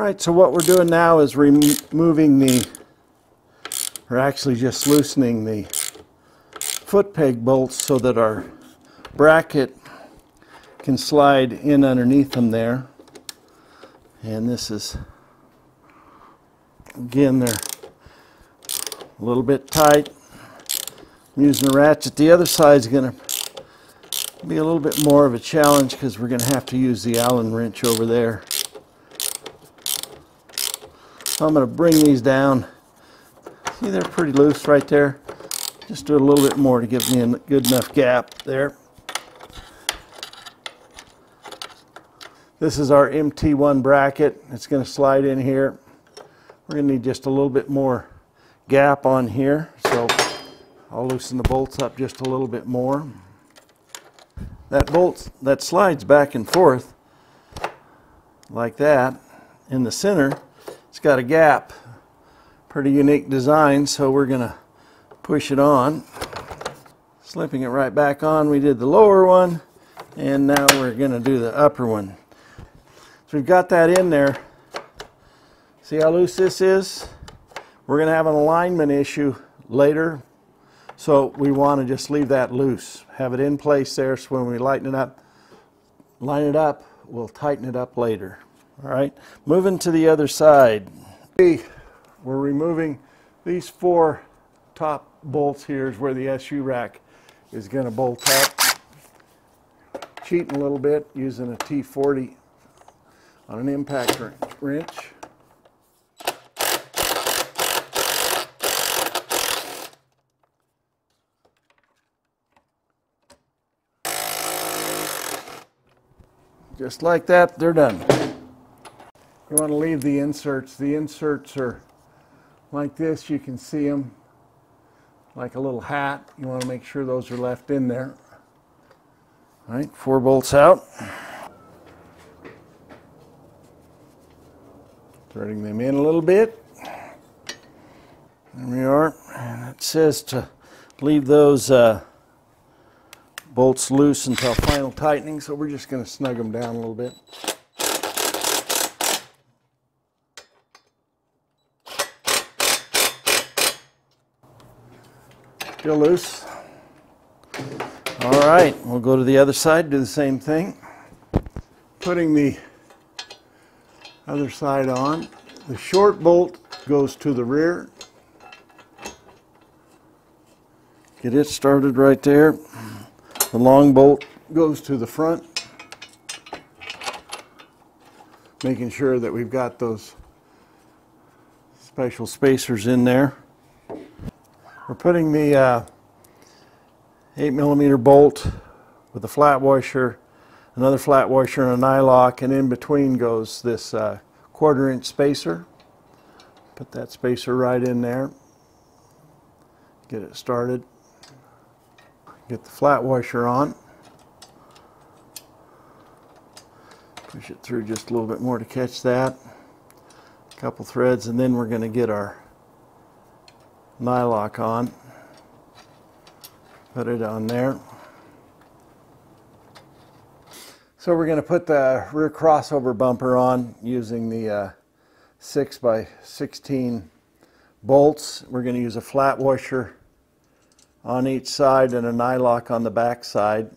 Alright, so what we're doing now is removing or actually just loosening the foot peg bolts so that our bracket can slide in underneath them there. And this is, again, they're a little bit tight. I'm using a ratchet. The other side is going to be a little bit more of a challenge because we're going to have to use the Allen wrench over there. So I'm going to bring these down. See, they're pretty loose right there. Just do a little bit more to give me a good enough gap there. This is our MT1 bracket. It's going to slide in here. We're going to need just a little bit more gap on here. So I'll loosen the bolts up just a little bit more. That bolt that slides back and forth like that in the center, it's got a gap. Pretty unique design, so we're going to push it on. Slipping it right back on. We did the lower one, and now we're going to do the upper one. So we've got that in there. See how loose this is? We're going to have an alignment issue later, so we want to just leave that loose. Have it in place there, so when we line it up, we'll tighten it up later. All right, moving to the other side. We're removing these 4 top bolts here is where the SU rack is going to bolt up. Cheating a little bit using a T40 on an impact wrench. Just like that, they're done. You want to leave the inserts. The inserts are like this. You can see them like a little hat. You want to make sure those are left in there. All right, 4 bolts out. Threading them in a little bit. There we are. And it says to leave those bolts loose until final tightening, so we're just going to snug them down a little bit. Still loose. All right, we'll go to the other side, do the same thing. Putting the other side on. The short bolt goes to the rear. Get it started right there. The long bolt goes to the front. Making sure that we've got those special spacers in there. We're putting the 8mm bolt with a flat washer, another flat washer and a nylock, and in between goes this 1/4 inch spacer. Put that spacer right in there. Get it started. Get the flat washer on. Push it through just a little bit more to catch that. A couple threads, and then we're going to get our nylock on. Put it on there. So we're going to put the rear crossover bumper on using the 6x16 bolts. We're going to use a flat washer on each side and a nylock on the back side.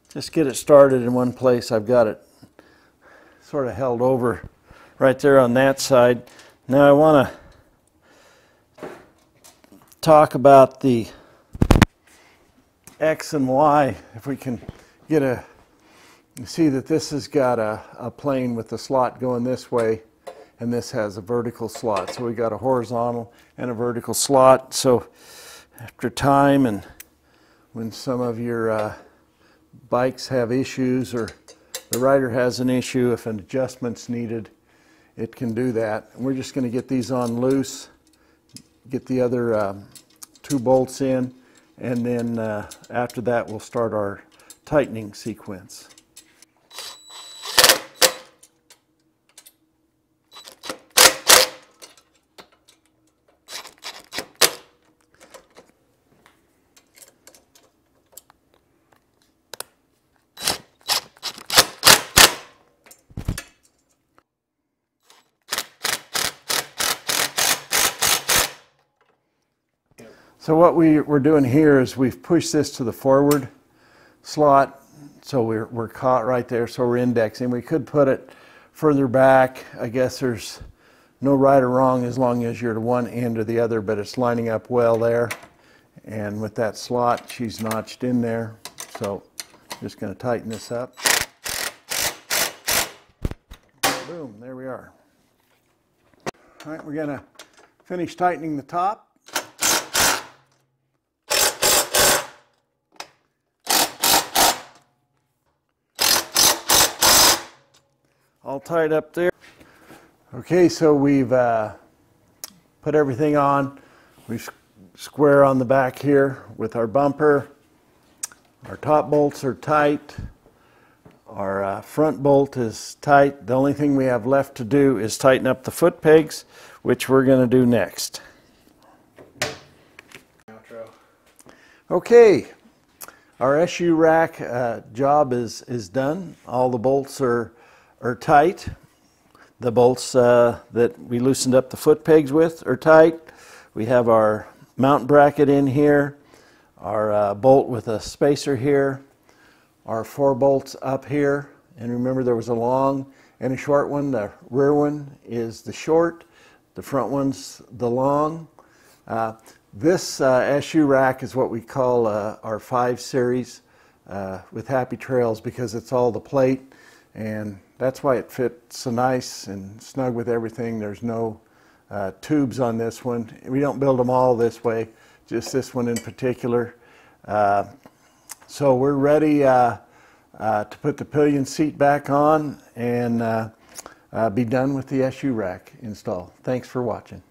Just get it started in one place. I've got it sort of held over right there on that side. Now I want to talk about the X and Y. If we can get you see that this has got a plane with the slot going this way, and this has a vertical slot. So we got a horizontal and a vertical slot. So after time, and when some of your bikes have issues or the rider has an issue, if an adjustment's needed, it can do that. And we're just going to get these on loose, get the other 2 bolts in, and then after that we'll start our tightening sequence. So what we're doing here is we've pushed this to the forward slot, so we're caught right there, so we're indexing. We could put it further back. I guess there's no right or wrong as long as you're to one end or the other, but it's lining up well there. And with that slot, she's notched in there. So just going to tighten this up. Boom, there we are. All right, we're going to finish tightening the top. All tied up there. Okay, so we've put everything on. We've square on the back here with our bumper. Our top bolts are tight. Our front bolt is tight. The only thing we have left to do is tighten up the foot pegs, which we're going to do next. Outro. Okay, our SU rack job is done. All the bolts are tight. The bolts that we loosened up the foot pegs with are tight. We have our mount bracket in here, our bolt with a spacer here, our 4 bolts up here, and remember there was a long and a short one. The rear one is the short, the front one's the long. This SU rack is what we call our 5 series with Happy Trails, because it's all the plate, and that's why it fits so nice and snug with everything. There's no tubes on this one. We don't build them all this way, just this one in particular. So we're ready to put the pillion seat back on and be done with the SU rack install. Thanks for watching.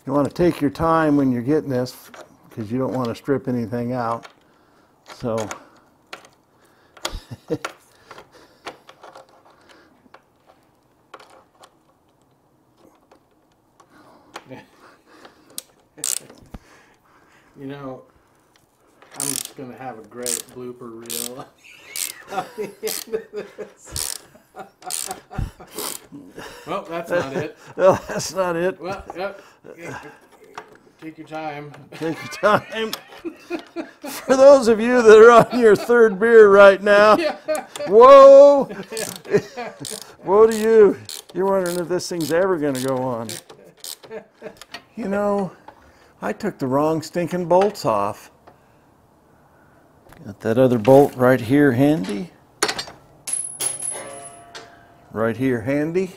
You want to take your time when you're getting this, because you don't want to strip anything out. So you know, I'm just going to have a great blooper reel at the end of this. Well, that's not it. Well, that's not it. Well, yep. Take your time. Take your time. For those of you that are on your 3rd beer right now, whoa! Woe to you. You're wondering if this thing's ever going to go on. You know, I took the wrong stinking bolts off. Got that other bolt right here handy. Right here handy.